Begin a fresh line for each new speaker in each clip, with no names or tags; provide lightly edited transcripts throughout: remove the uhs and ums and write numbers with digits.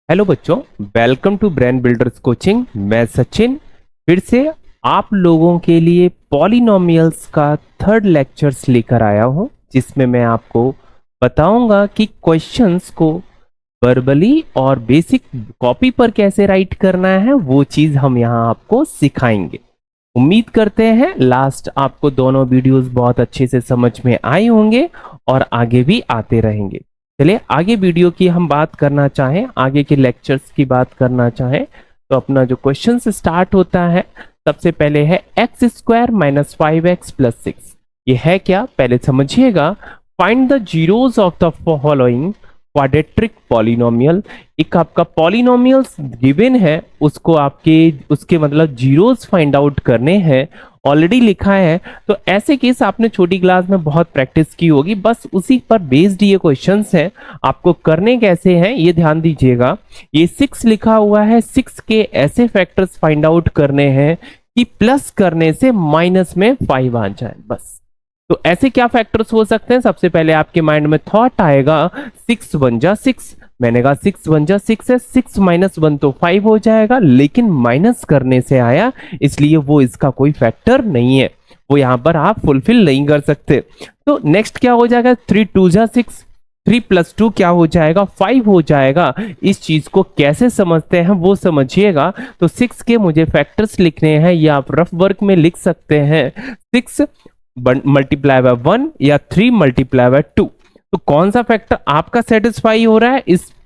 Hello बच्चों, welcome to brain builders coaching. मैं सचिन फिर से आप लोगों के लिए पॉलिनोमियल्स का थर्ड लेक्चर्स लेकर आया हूं, जिसमें मैं आपको बताऊंगा कि क्वेश्चंस को वर्बली और बेसिक कॉपी पर कैसे राइट करना है। वो चीज हम यहां आपको सिखाएंगे। उम्मीद करते हैं लास्ट आपको दोनों वीडियोस बहुत अच्छे से समझ में आए होंगे और आगे भी आते रहेंगे। चलिए आगे वीडियो की हम बात करना चाहें, आगे के लेक्चर्स की बात करना चाहें तो अपना जो क्वेश्चन स्टार्ट होता है सबसे पहले है x square minus 5x plus 6। ये है क्या, पहले समझिएगा। Find the zeros of the following quadratic polynomial. एक आपका पॉलिनोमियल्स गिवन है, उसको उसके मतलब जीरोस फाइंड आउट करने हैं। ऑलरेडी लिखा है, तो ऐसे केस आपने छोटी क्लास में बहुत प्रैक्टिस की होगी, बस उसी पर बेस्ड ये क्वेश्चंस हैं। आपको करने कैसे हैं ये ध्यान दीजिएगा। ये 6 लिखा हुआ है, 6 के ऐसे फैक्टर्स फाइंड आउट करने हैं कि प्लस करने से माइनस में 5 आ जाए। बस तो ऐसे क्या फैक्टर्स हो सकते हैं, सबसे पहले आपके माइंड में थॉट आएगा 6 1 जा 6। मैंने कहा 6 1 जा 6 है, 6 माइनस 1 तो 5 हो जाएगा, लेकिन माइनस करने से आया इसलिए वो इसका कोई फैक्टर नहीं है, वो यहां पर आप फुलफिल नहीं कर सकते। तो नेक्स्ट क्या हो जाएगा, 3 2 जा 6, 3 प्लस 2 क्या हो जाएगा, 5 हो जाएगा। इस चीज को कैसे समझते हैं वो समझिएगा। तो 6 के मुझे फैक्टर्स लिखने हैं, या आप रफ वर्क में लिख सकते हैं 6 मल्टीप्लाई बाय 1 या 3 मल्टीप्लाई बाय 2। तो कौन सा फैक्टर आपका सेटिस्फाई हो रहा है,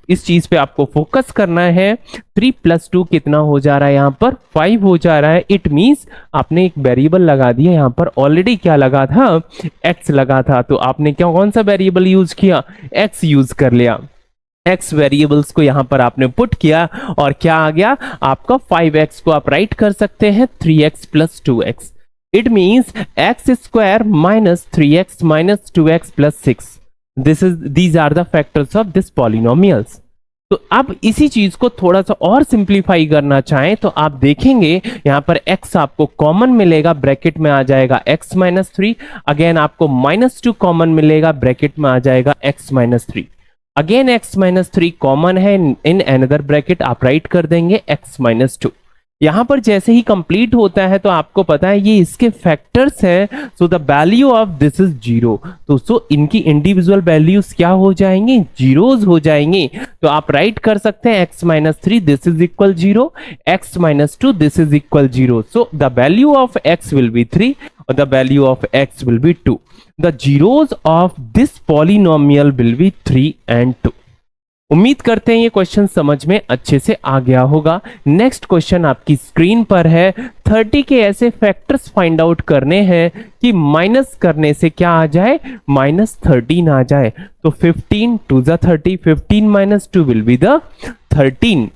इस चीज पे आपको फोकस करना है। 3 प्लस 2 कितना हो जा रहा है, यहां पर 5 हो जा रहा है। इट मींस आपने एक वेरिएबल लगा दिया, यहां पर ऑलरेडी क्या लगा था, x लगा था। तो आपने क्या कौन सा वेरिएबल यूज किया, x यूज कर लिया। x वेरिएबल्स को यहां पर आपने पुट किया और क्या आ गया आपका 5x को आप राइट कर सकते हैं 3x plus 2x। It means x square minus 3x minus 2x plus 6. These are the factors of this polynomials. तो अब इसी चीज को थोड़ा सा और सिंप्लीफाई करना चाहें तो आप देखेंगे यहां पर x आपको कॉमन मिलेगा, ब्रैकेट में आ जाएगा x माइनस 3। अगेन आपको -2 कॉमन मिलेगा, ब्रैकेट में आ जाएगा x minus 3। Again x minus 3 common है, इन अनदर ब्रैकेट आप राइट कर देंगे x माइनस 2। यहां पर जैसे ही कंप्लीट होता है तो आपको पता है ये इसके फैक्टर्स हैं, so the value of this is 0। तो सो इनकी इंडिविजुअल वैल्यूज क्या हो जाएंगी, जीरोज हो जाएंगी। तो आप राइट कर सकते हैं x minus 3 this is equal 0, x minus 2 this is equal 0। So the value of x will be 3 और the value of x will be 2। The zeros of this polynomial will be 3 and 2। उम्मीद करते हैं ये question समझ में अच्छे से आ गया होगा। नेक्स्ट क्वेश्चन आपकी स्क्रीन पर है, 30 के ऐसे फैक्टर्स फाइंड आउट करने हैं कि माइनस करने से क्या आ जाए, -13 आ जाए। तो 15 2 जा 30, 15 माइनस 2 विल बी द 13।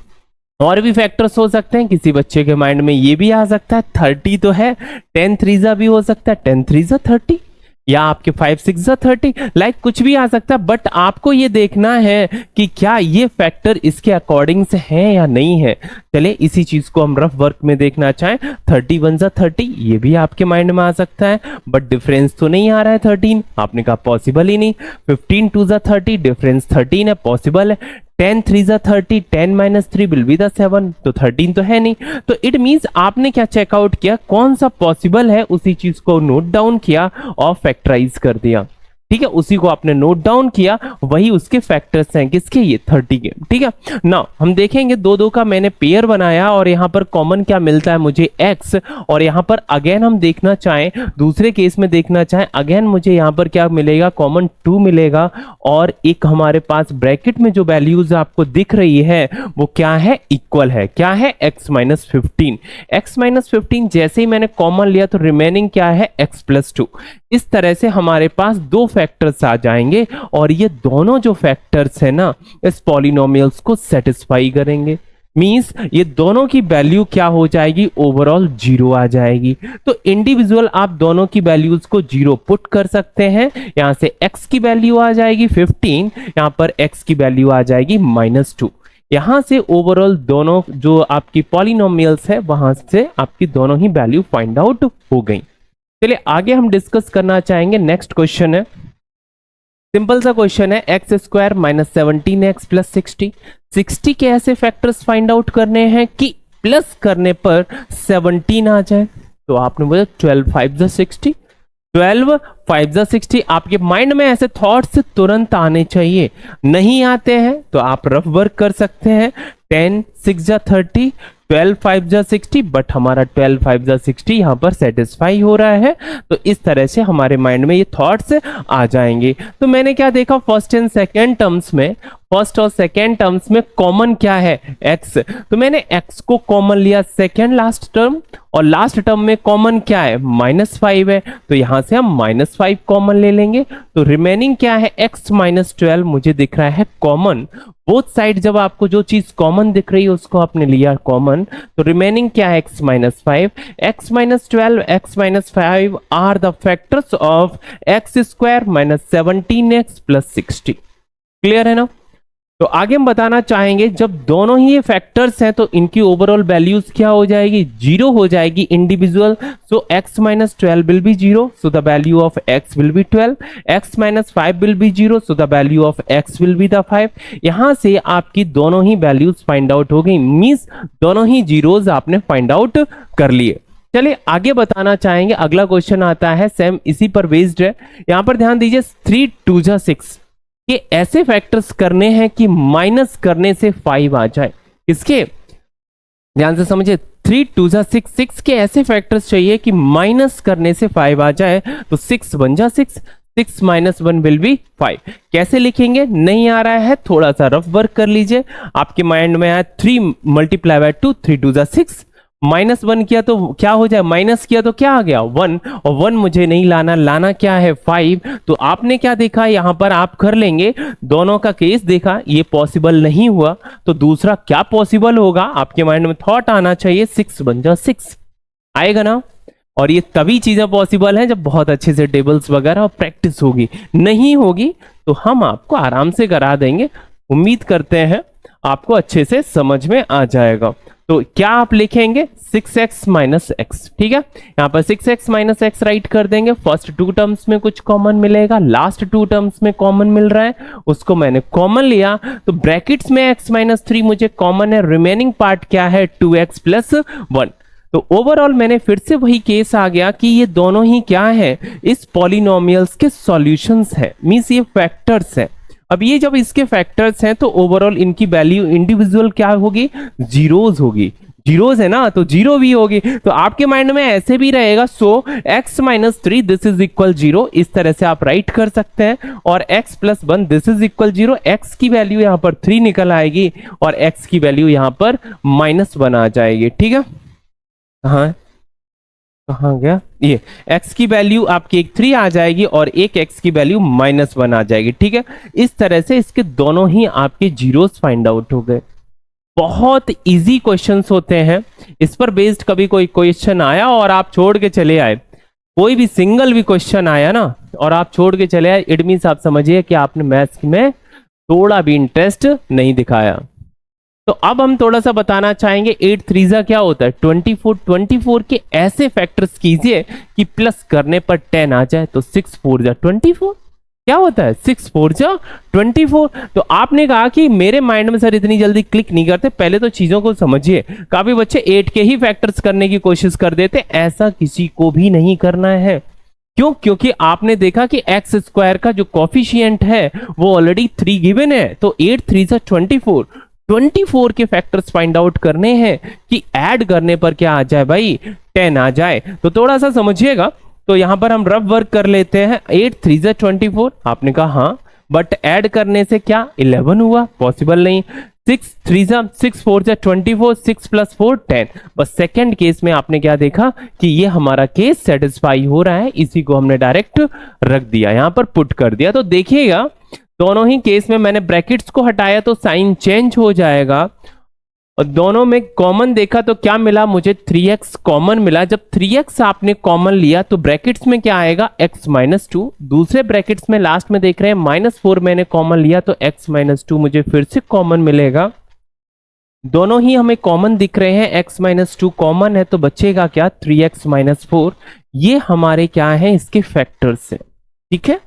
और भी फैक्टर्स हो सकते हैं, किसी बच्चे के माइंड में ये भी आ सकता है 30 तो है, 10 3 जा भी हो सकता है, 10 3 जा 30, या आपके 5 6 जा 30, लाइक कुछ भी आ सकता है। बट आपको ये देखना है कि क्या ये फैक्टर इसके अकॉर्डिंग से है या नहीं है। चले इसी चीज को हम रफ वर्क में देखना चाहें, 31 जा 30 ये भी आपके माइंड में आ सकता है, बट डिफरेंस तो नहीं आ रहा है 13, आपने कहा पॉसिबल ही नहीं। 15 2 जा 30 डिफरेंस 13 है, पॉसिबल है। 10 3 जा 30, 10 माइनस 3 विल बी द 7, तो 13 तो है नहीं। तो इट मींस आपने क्या चेकआउट किया, कौन सा पॉसिबल है उसी चीज को नोट डाउन किया और फैक्टराइज कर दिया। ठीक है, उसी को आपने नोट डाउन किया, वही उसके फैक्टर्स हैं, किसके, ये 30 के। ठीक है ना, हम देखेंगे 2 2 का मैंने पेयर बनाया और यहां पर कॉमन क्या मिलता है मुझे x, और यहां पर अगेन हम देखना चाहें, दूसरे केस में देखना चाहें, अगेन मुझे यहां पर क्या मिलेगा, कॉमन 2 मिलेगा। और एक हमारे पास ब्रैकेट में जो वैल्यूज आपको दिख रही है वो क्या है, इक्वल है, क्या है, x माइनस 15। x माइनस 15 जैसे ही मैंने कॉमन लिया तो रिमेनिंग क्या है, x प्लस 2। इस तरह से हमारे पास 2 फैक्टर्स आ जाएंगे और ये दोनों जो फैक्टर्स है ना इस पॉलिनोमियल्स को सेटिस्फाई करेंगे। मींस ये दोनों की वैल्यू क्या हो जाएगी, ओवरऑल 0 आ जाएगी। तो इंडिविजुअल आप दोनों की वैल्यूज को 0 पुट कर सकते हैं। यहां से x की वैल्यू आ जाएगी 15, यहां पर x की वैल्यू आ जाएगी -2। यहां से ओवरऑल दोनों जो आपकी पॉलिनोमियल्स है वहां से आपकी दोनों ही वैल्यू फाइंड आउट हो गई। चलिए आगे हम डिस्कस करना चाहेंगे। नेक्स्ट क्वेश्चन है सिंपल सा क्वेश्चन है, x square minus 17x plus 60 के ऐसे फैक्टर्स फाइंड आउट करने हैं कि प्लस करने पर 17 आ जाए। तो आपने बोला 12 5 जा 60, 12 5 जा 60। आपके माइंड में ऐसे थॉट्स तुरंत आने चाहिए, नहीं आते हैं तो आप रफ वर्क कर सकते हैं। 10 6 जा 30, 12 5 जा 60, बट हमारा 12 5 जा 60 यहाँ पर सेटिस्फाई हो रहा है। तो इस तरह से हमारे माइंड में ये थॉट्स आ जाएंगे। तो मैंने क्या देखा, फर्स्ट एंड सेकेंड टर्म्स में, फर्स्ट और सेकेंड टर्म्स में कॉमन क्या है, एक्स। तो मैंने एक्स को कॉमन लिया सेकेंड लास्ट टर्म, और लास्ट टर्म में कॉमन क्या है, -5 है। तो यहां से हम -5 कॉमन ले लेंगे। तो रिमेनिंग क्या है, x माइनस 12 मुझे दिख रहा है कॉमन। बोथ साइड जब आपको जो चीज कॉमन दिख रही है उसको आपने लिया कॉमन, तो रिमेनिंग क्या है, x minus 5। x minus 12, x minus 5 are the factors of x square minus 17x plus 60। Clear है ना। तो आगे हम बताना चाहेंगे, जब दोनों ही ये फैक्टर्स हैं तो इनकी ओवरऑल वैल्यूज क्या हो जाएगी, 0 हो जाएगी individual. So x minus 12 will be 0, so the value of x will be 12। x minus 5 will be 0, so the value of x will be the 5। यहां से आपकी दोनों ही वैल्यूज फाइंड आउट हो गई, मींस दोनों ही जीरोज आपने फाइंड आउट कर लिए। चलिए आगे बताना चाहेंगे, अगला क्वेश्चन आता है, सेम इसी पर बेस्ड है। यहां पर ध्यान दीजिए, 3 2 जा 6 ये ऐसे फैक्टर्स करने हैं कि माइनस करने से 5 आ जाए। इसके ध्यान से समझिए, 3 2 जा 6, 6 के ऐसे फैक्टर्स चाहिए कि माइनस करने से 5 आ जाए। तो 6 1 जा 6, 6 माइनस 1 विल बी 5। कैसे लिखेंगे, नहीं आ रहा है, थोड़ा सा रफ वर्क कर लीजिए। आपके माइंड में आया 3 मल्टीप्लाई बाय 2, 3 2 जा 6, -1 किया तो क्या हो जाए, माइनस किया तो क्या आ गया 1, और 1 मुझे नहीं लाना, लाना क्या है 5। तो आपने क्या देखा, यहां पर आप कर लेंगे, दोनों का केस देखा, ये पॉसिबल नहीं हुआ, तो दूसरा क्या पॉसिबल होगा, आपके माइंड में थॉट आना चाहिए, 6 1 जा 6 आएगा ना। और ये तभी चीजें पॉसिबल हैं जब बहुत अच्छे से टेबल्स वगैरह और प्रैक्टिस होगी, नहीं होगी तो हम आपको आराम से करा देंगे। उम्मीद करते हैं आपको अच्छे से समझ में आ जाएगा। तो क्या आप लिखेंगे, 6x माइनस एक्स, ठीक है। यहां पर 6x माइनस एक्स राइट कर देंगे। फर्स्ट 2 टर्म्स में कुछ कॉमन मिलेगा, लास्ट 2 टर्म्स में कॉमन मिल रहा है, उसको मैंने कॉमन लिया। तो ब्रैकेट्स में x माइनस 3 मुझे कॉमन है, रिमेनिंग पार्ट क्या है, 2x प्लस 1। तो ओवरऑल मैंने फिर से वही केस आ गया कि ये दोनों ही क्या है, इस पॉलिनोमियल्स के सॉल्यूशंस है, मींस ये फैक्टर्स है। अब ये जब इसके फैक्टर्स हैं तो ओवरऑल इनकी वैल्यू इंडिविजुअल क्या होगी, जीरोज होगी। जीरोज है ना, तो जीरो भी होगी। तो आपके माइंड में ऐसे भी रहेगा, सो x minus 3 this is equal 0, इस तरह से आप राइट कर सकते हैं। और x plus 1 this is equal 0, x की वैल्यू यहां पर 3 निकल आएगी और x की वैल्यू यहां पर -1 आ जाएगी, ठीक है। हाँ कहाँ गया, ये x की वैल्यू आपकी एक 3 आ जाएगी और एक x की वैल्यू -1 आ जाएगी, ठीक है। इस तरह से इसके दोनों ही आपके जीरोस फाइंड आउट हो गए। बहुत इजी क्वेश्चंस होते हैं, इस पर बेस्ड कभी कोई क्वेश्चन आया और आप छोड़ के चले आए, कोई भी सिंगल भी क्वेश्चन आया ना और आप छोड़ के चले आए, इट मींस आप समझिए कि आपने मैथ्स में थोड़ा भी इंटरेस्ट नहीं दिखाया। तो अब हम थोड़ा सा बताना चाहेंगे, 8 3 जा क्या होता है, 24। 24 के ऐसे फैक्टर्स कीजिए कि प्लस करने पर 10 आ जाए। तो 6 4 जा 24 क्या होता है, 6 4 जा 24। तो आपने कहा कि मेरे माइंड में सर इतनी जल्दी क्लिक नहीं करते, पहले तो चीजों को समझिए। काफी बच्चे 8 के ही फैक्टर्स करने की कोशिश कर देते, ऐसा किसी को भी नहीं करना है। क्यों, क्योंकि आपने देखा कि एक्स स्क्वायर का जो कॉफिशिएंट है वो ऑलरेडी 3 गिवन है। तो 8 3 जा 24, 24 के फैक्टर्स फाइंड आउट करने हैं कि ऐड करने पर क्या आ जाए भाई, 10 आ जाए। तो थोड़ा सा समझिएगा। तो यहां पर हम रफ वर्क कर लेते हैं, 8 3 जा 24, आपने कहा हाँ, बट ऐड करने से क्या 11 हुआ, पॉसिबल नहीं। 6 3 जा 6 4 जा 24, 6 प्लस 4 10। बस सेकंड केस में आपने क्या देखा कि ये हमारा केस सेटिस्फाई हो रहा है, इसी को हमने डायरेक्ट रख दिया, यहां पर पुट कर दिया। तो देखिएगा दोनों ही केस में मैंने ब्रैकेट्स को हटाया तो साइन चेंज हो जाएगा, और दोनों में कॉमन देखा तो क्या मिला मुझे, 3x कॉमन मिला। जब 3x आपने कॉमन लिया तो ब्रैकेट्स में क्या आएगा, x माइनस 2। दूसरे ब्रैकेट्स में लास्ट में देख रहे हैं -4 मैंने कॉमन लिया तो x माइनस 2 मुझे फिर से कॉमन मिलेगा। दोनों ही हमें कॉमन दिख रहे हैं, x माइनस 2 कॉमन है तो बचेगा क्या, 3x माइनस 4। ये हमारे क्या है, इसके फैक्टर्स है, ठीक है।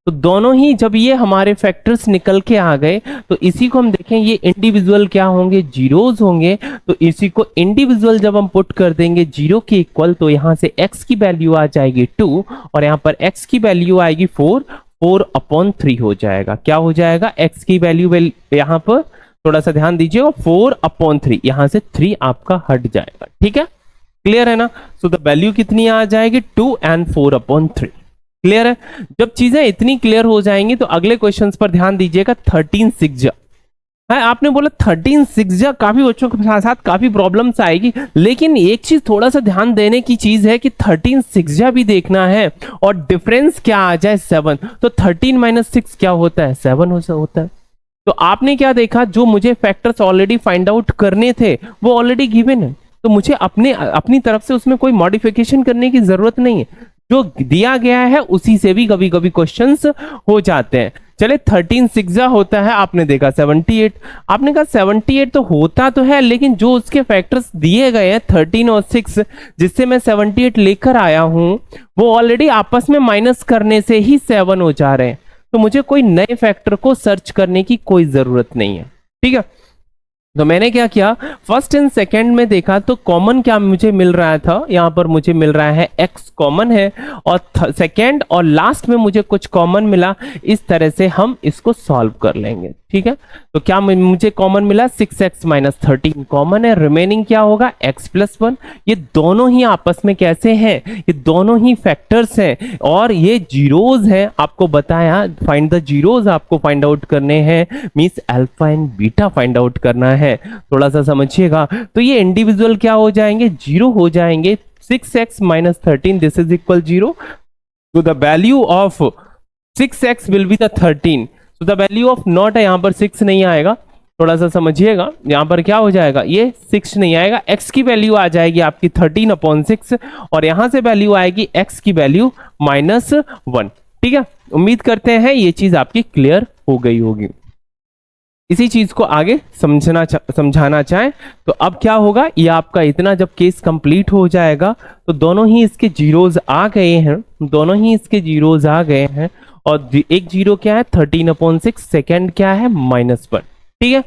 तो दोनों ही जब ये हमारे फैक्टर्स निकल के आ गए तो इसी को हम देखें, ये इंडिविजुअल क्या होंगे, जीरोज होंगे। तो इसी को इंडिविजुअल जब हम पुट कर देंगे जीरो के इक्वल, तो यहाँ से x की वैल्यू आ जाएगी 2 और यहाँ पर x की वैल्यू आएगी 4/3 हो जाएगा। क्या हो जाएगा, x की वैल्यू यहाँ पर थोड़ा सा ध्यान दीजिएगा, 4/3, यहां से 3 आपका हट जाएगा। ठीक है, क्लियर है ना। सो द वैल्यू कितनी आ जाएगी, 2 and 4/3। क्लियर है। जब चीजें इतनी क्लियर हो जाएंगी तो अगले क्वेश्चंस पर ध्यान दीजिएगा। 13 सिक्जा है, आपने बोला 13 सिक्जा, काफी बच्चों के साथ साथ काफी प्रॉब्लम्स आएगी, लेकिन एक चीज थोड़ा सा ध्यान देने की चीज है कि 13 सिक्जा भी देखना है और डिफरेंस क्या आ जाए 7। तो 13 - 6 क्या होता है, 7 होता है। तो आपने क्या देखा, जो मुझे फैक्टर्स ऑलरेडी फाइंड आउट करने थे वो ऑलरेडी गिवन है, तो मुझे अपनी तरफ से उसमें कोई मॉडिफिकेशन करने की जरूरत नहीं है। जो दिया गया है उसी से भी कभी कभी क्वेश्चंस हो जाते हैं। चले 13 सिक्सा होता है, आपने देखा 78, आपने कहा 78 तो होता तो है, लेकिन जो उसके फैक्टर्स दिए गए हैं 13 और 6 जिससे मैं 78 लेकर आया हूं, वो ऑलरेडी आपस में माइनस करने से ही 7 हो जा रहे हैं। तो मुझे कोई नए फैक्टर को सर्च करने की कोई जरूरत नहीं है। ठीक है, तो मैंने क्या किया, फर्स्ट एंड सेकंड में देखा तो कॉमन क्या मुझे मिल रहा था, यहां पर मुझे मिल रहा है x कॉमन है, और सेकंड और लास्ट में मुझे कुछ कॉमन मिला। इस तरह से हम इसको सॉल्व कर लेंगे। ठीक है, तो क्या मुझे कॉमन मिला, 6x - 13 कॉमन है, रिमेनिंग क्या होगा, x + 1। ये दोनों ही आपस में कैसे हैं, ये दोनों ही फैक्टर्स हैं और ये जीरोज हैं। आपको बताया फाइंड द जीरोज आपको फाइंड आउट करने हैं, means alpha and beta find out करना है। थोड़ा सा समझिएगा, तो ये इंडिविजुअल क्या हो जाएंगे, जीरो हो जाएंगे। 6x - 13 दिस इज इक्वल 0, तो the value of 6x will be the 13। तो द वैल्यू ऑफ नॉट है, यहां पर 6 नहीं आएगा, थोड़ा सा समझिएगा। यहां पर क्या हो जाएगा, ये 6 नहीं आएगा, x की वैल्यू आ जाएगी आपकी 13/6 और यहां से वैल्यू आएगी x की वैल्यू -1। ठीक है, उम्मीद करते हैं ये चीज आपकी क्लियर हो गई होगी। इसी चीज को आगे समझाना चाहें तो अब क्या होगा, ये आपका इतना जब केस कंप्लीट हो जाएगा तो दोनों ही इसके जीरोज आ गए हैं, दोनों ही इसके जीरोज आ गए हैं और एक जीरो क्या है 13/6, सेकंड क्या है -1। ठीक है,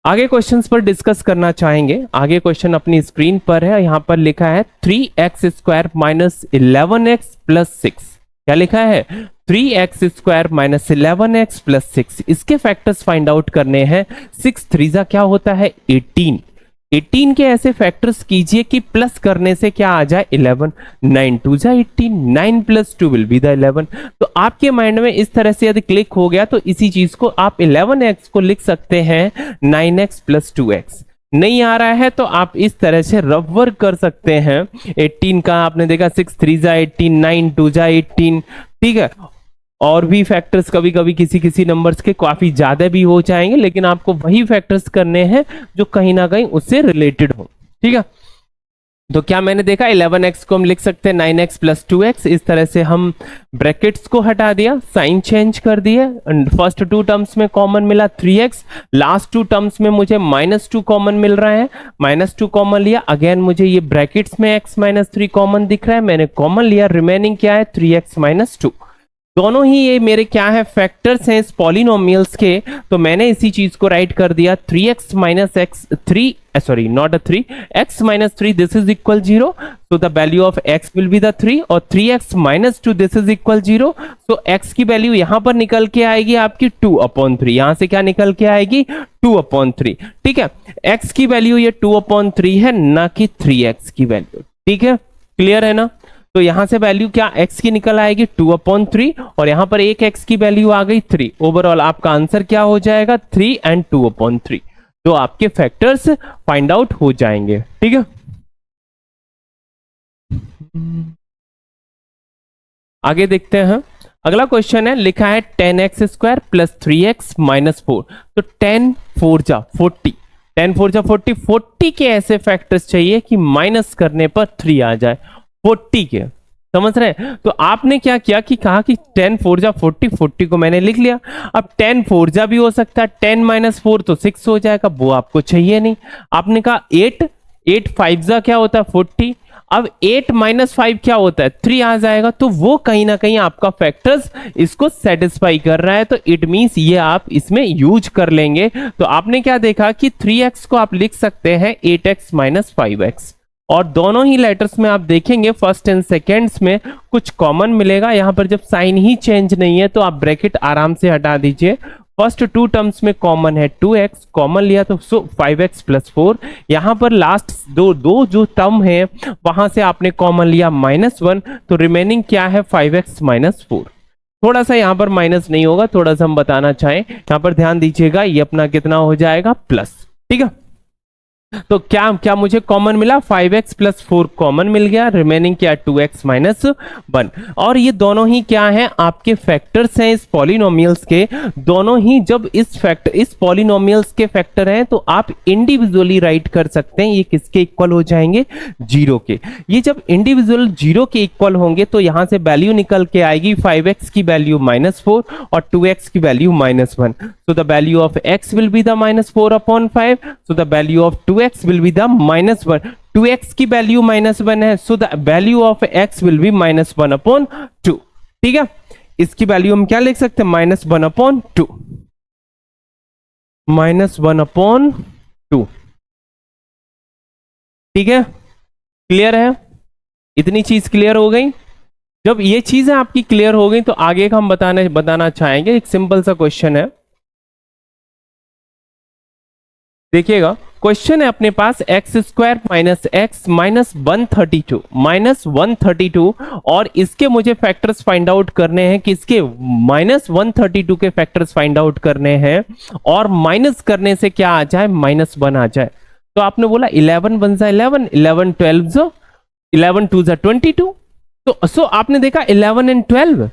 आगे क्वेश्चंस पर डिस्कस करना चाहेंगे। आगे क्वेश्चन अपनी स्क्रीन पर है, यहां पर लिखा है 3x² - 11x + 6। क्या लिखा है, 3x² - 11x + 6। इसके फैक्टर्स फाइंड आउट करने हैं। 6 3 क्या होता है, 18 के ऐसे फैक्टर्स कीजिए कि प्लस करने से क्या आ जाए, 11। 9 2 18, 9 + 2 विल बी द 11। तो आपके माइंड में इस तरह से यदि क्लिक हो गया तो इसी चीज को आप 11x को लिख सकते हैं 9x + 2x। नहीं आ रहा है तो आप इस तरह से रफ वर्क कर सकते हैं। 18 का आपने देखा 6 3 18, 9 2 18। ठीक है, और भी फैक्टर्स कभी कभी किसी नंबर्स के काफी ज्यादा भी हो जाएंगे, लेकिन आपको वही फैक्टर्स करने हैं जो कहीं ना कहीं उससे रिलेटेड हो। ठीक है, तो क्या मैंने देखा 11x को हम लिख सकते हैं 9x + 2x। इस तरह से हम ब्रैकेट्स को हटा दिया, साइन चेंज कर दिए। फर्स्ट 2 टर्म्स में कॉमन मिला 3x, लास्ट 2 टर्म्स में मुझे -2 कॉमन मिल रहा है, -2 कॉमन लिया। अगेन मुझे ये ब्रैकेट्स में x - 3 कॉमन दिख रहा है, मैंने कॉमन लिया, रिमेनिंग क्या है 3x - 2। दोनों ही ये मेरे क्या है, फैक्टर्स हैं इस पॉलिनोमियल्स के। तो मैंने इसी चीज को राइट कर दिया 3x - x 3 sorry not a 3 x - 3 this is equal 0, so the value of x will be the 3 और 3x - 2 this is equal 0, so x की वैल्यू यहां पर निकल के आएगी आपकी 2/3। यहां से क्या निकल के आएगी 2/3। ठीक है, x की वैल्यू ये 2/3 है, ना कि 3x की वैल्यू। ठीक है, क्लियर है ना। तो यहां से वैल्यू क्या x की निकल आएगी 2/3 और यहां पर एक x की वैल्यू आ गई 3। ओवरऑल आपका आंसर क्या हो जाएगा 3 and 2/3। तो आपके फैक्टर्स फाइंड आउट हो जाएंगे। ठीक है, आगे देखते हैं। अगला क्वेश्चन है, लिखा है 10x² + 3x - 4। तो 10 4 जा 40, 10 4 जा 40, 40 के ऐसे फैक्टर्स चाहिए कि माइनस करने पर 3 आ जाए 40 के। समझ रहे हैं। तो आपने क्या किया कि कहा कि 10 4 जा 40, 40 को मैंने लिख लिया। अब 10 4 जा भी हो सकता है, 10 - 4 तो 6 हो जाएगा, वो आपको चाहिए नहीं। आपने कहा 8 5 जा क्या होता है 40। अब 8 माइनस 5 क्या होता है, 3 आ जाएगा, तो वो कहीं ना कहीं आपका फैक्टर्स इसको सेटिस्फाई कर रहा है, तो इट मींस ये आप इसमें यूज कर लेंगे। तो आपने क्या देखा कि 3x को आप लिख सकते हैं 8x माइनस 5x, और दोनों ही लेटर्स में आप देखेंगे फर्स्ट एंड सेकेंड्स में कुछ कॉमन मिलेगा। यहां पर जब साइन ही चेंज नहीं है तो आप ब्रैकेट आराम से हटा दीजिए। फर्स्ट टू टर्म्स में कॉमन है 2x, कॉमन लिया तो 5x प्लस 4। यहां पर लास्ट दो जो टर्म है वहां से आपने कॉमन लिया -1, तो रिमेनिंग क्या है 5x माइनस 4। थोड़ा सा यहां पर माइनस नहीं होगा, थोड़ा सा हम बताना चाहें, यहां पर ध्यान दीजिएगा, ये अपना कितना हो जाएगा प्लस। ठीक है, तो क्या क्या मुझे कॉमन मिला, 5x प्लस 4 कॉमन मिल गया, रिमेनिंग क्या 2x माइनस 1। और ये दोनों ही क्या है आपके फैक्टर्स हैं इस पॉलिनोमियल्स के। दोनों ही जब इस पॉलिनोमियल्स के फैक्टर हैं तो आप इंडिविजुअली राइट कर सकते हैं। ये किसके इक्वल हो जाएंगे, 0 के। ये जब इंडिविजुअल 0 के इक्वल होंगे तो यहां से वैल्यू निकल के आएगी 5x की वैल्यू -4 और 2x की value -1। so the value of x will be the -4 upon 5, so the value of 2x will be the -1। 2x की वैल्यू -1 है, so the value of x will be -1 upon 2। ठीक है, इसकी value हम क्या लिख सकते हैं, -1 upon 2, -1 upon 2। ठीक है, क्लियर है, इतनी चीज क्लियर हो गई। जब ये चीजें आपकी क्लियर हो गई तो आगे का हम बताना चाहेंगे। एक सिंपल सा क्वेश्चन है, देखिएगा। क्वेश्चन है अपने पास x² माइनस x माइनस 132 और इसके मुझे फैक्टर्स फाइंड आउट करने हैं, किसके, -132 के फैक्टर्स फाइंड आउट करने हैं, और माइनस करने से क्या आ जाए, -1 आ जाए। तो आपने बोला 11 1 जा 11, 11 12 जो 11 2 जा 22। तो सो आपने देखा 11 एंड 12,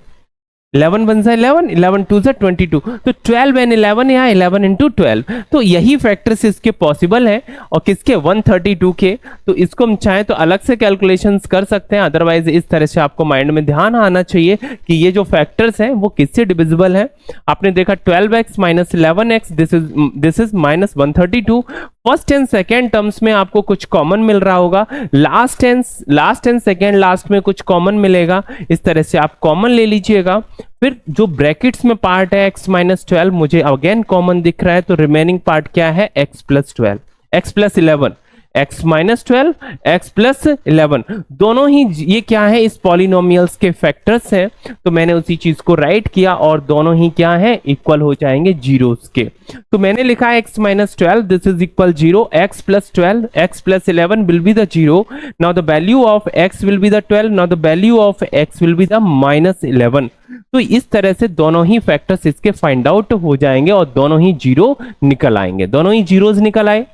11 1 जा 11, 11 2 जा 22, तो 12 एंड 11 या 11 इंटू 12। तो यही फैक्टर्स इसके पॉसिबल है, और किसके, 132 के। तो इसको हम चाहें तो अलग से कैलकुलेशंस कर सकते हैं, अदरवाइज इस तरह से आपको माइंड में ध्यान आना चाहिए कि ये जो फैक्टर्स हैं वो किससे डिविजिबल है। आपने देखा 12x minus 11x, this is -132। First and second terms में आपको कुछ कॉमन मिल रहा होगा, लास्ट एंड सेकेंड लास्ट में कुछ कॉमन मिलेगा, इस तरह से आप कॉमन ले लीजिएगा। फिर जो ब्रैकेट्स में पार्ट है x माइनस 12 मुझे अगेन कॉमन दिख रहा है, तो रिमेनिंग पार्ट क्या है, x plus 12, x plus 11, x minus 12, x plus 11। दोनों ही ये क्या है, इस पॉलिनोमियल्स के फैक्टर्स हैं। तो मैंने उसी चीज को राइट किया, और दोनों ही क्या है, इक्वल हो जाएंगे जीरोस के। तो मैंने लिखा x minus 12, this is equal 0, x plus 12, x plus 11 will be the 0। Now the value of x will be the 12, now the value of x will be the -11। तो इस तरह से दोनों ही फैक्टर्स इसके फाइंड आउट हो जाएंगे और दोनों ही जीरो निकल आएंगे, दोनों ही जीरोस निकल आए।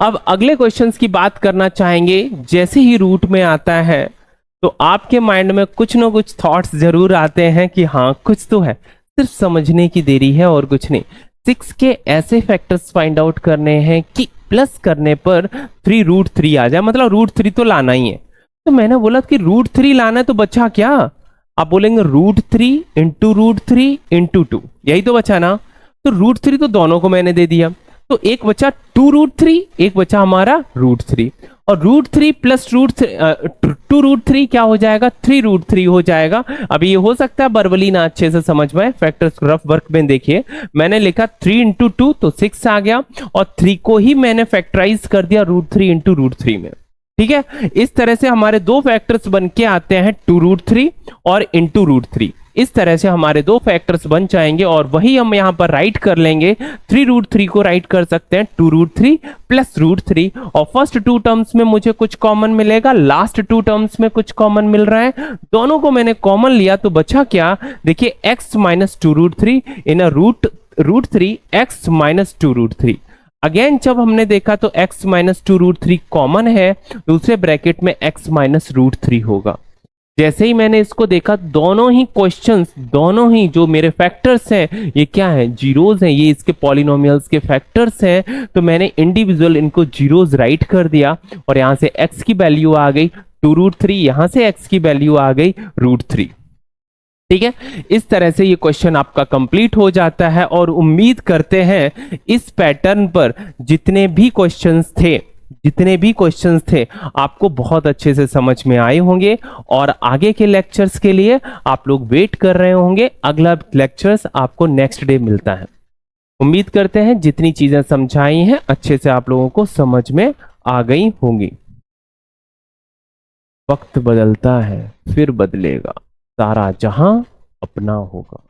अब अगले क्वेश्चंस की बात करना चाहेंगे। जैसे ही रूट में आता है तो आपके माइंड में कुछ ना कुछ थॉट्स जरूर आते हैं कि हाँ कुछ तो है, सिर्फ समझने की देरी है और कुछ नहीं। 6 के ऐसे फैक्टर्स फाइंड आउट करने हैं कि प्लस करने पर 3√3 आ जाए, मतलब √3 तो लाना ही है। तो मैंने बोला कि √3 लाना है तो बचा क्या, आप बोलेंगे √3 इंटू √3 इंटू 2, यही तो बचा ना। तो √3 तो दोनों को मैंने दे दिया, तो एक बचा 2√3, एक बचा हमारा √3, और √3 प्लस 2√3 क्या हो जाएगा, 3√3 हो जाएगा। अभी ये हो सकता है बरबली ना अच्छे से समझ में, फैक्टर्स रफ वर्क में देखिए, मैंने लिखा 3 इंटू 2 तो 6 आ गया, और 3 को ही मैंने फैक्टराइज कर दिया √3 इंटू √3 में। ठीक है, इस तरह से हमारे दो फैक्टर्स बन के आते हैं 2√3 और इंटू √3। इस तरह से हमारे दो फैक्टर्स बन जाएंगे, और वही हम यहां पर राइट कर लेंगे। 3√3 को राइट कर सकते हैं 2√3 प्लस √3, और फर्स्ट टू टर्म्स में मुझे कुछ कॉमन मिलेगा, लास्ट टू टर्म्स में कुछ कॉमन मिल रहा है, दोनों को मैंने कॉमन लिया तो बचा क्या, देखिए x माइनस 2√3 इन अ √3 x माइनस 2√3। अगेन जब हमने देखा तो x माइनस 2√3 कॉमन है, दूसरे ब्रैकेट में x माइनस √3 होगा। जैसे ही मैंने इसको देखा, दोनों ही क्वेश्चंस, दोनों ही जो मेरे फैक्टर्स हैं ये क्या है, जीरोज हैं, ये इसके पॉलिनोमियल्स के फैक्टर्स हैं। तो मैंने इंडिविजुअल इनको जीरोज राइट कर दिया, और यहां से x की वैल्यू आ गई 2√3, यहां से x की वैल्यू आ गई √3। ठीक है, इस तरह से ये क्वेश्चन आपका कंप्लीट हो जाता है, और उम्मीद करते हैं इस पैटर्न पर जितने भी क्वेश्चंस थे जितने भी क्वेश्चंस थे आपको बहुत अच्छे से समझ में आए होंगे और आगे के लेक्चर्स के लिए आप लोग वेट कर रहे होंगे। अगला लेक्चर्स आपको नेक्स्ट डे मिलता है। उम्मीद करते हैं जितनी चीजें समझाई हैं अच्छे से आप लोगों को समझ में आ गई होंगी। वक्त बदलता है फिर बदलेगा, सारा जहां अपना होगा।